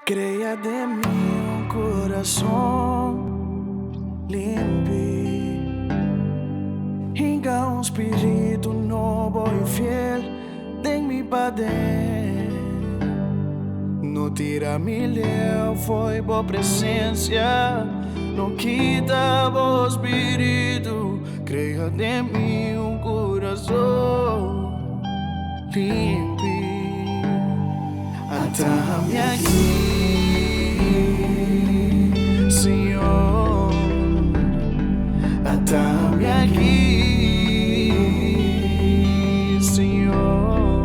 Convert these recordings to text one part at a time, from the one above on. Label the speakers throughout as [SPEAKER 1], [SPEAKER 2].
[SPEAKER 1] Crea de mí un coração limpi, hinga un espírito novo e fiel de mi Padre. No tira mi leo, foi boa presença, não quita o espírito. Crea de mim um coração limpi. Atame aqui, Senhor. Atame aqui, Senhor.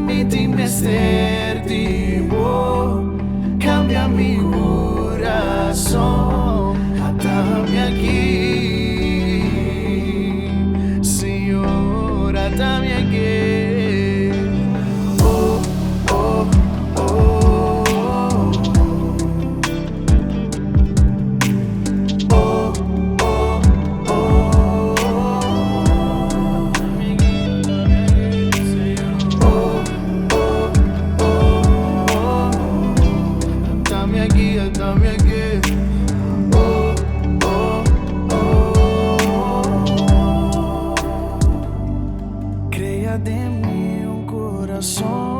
[SPEAKER 1] Me ser tipo, cambia mi coração. Atame aqui, Senhor. Atame aqui. Dame aqui. Crea de mim um coração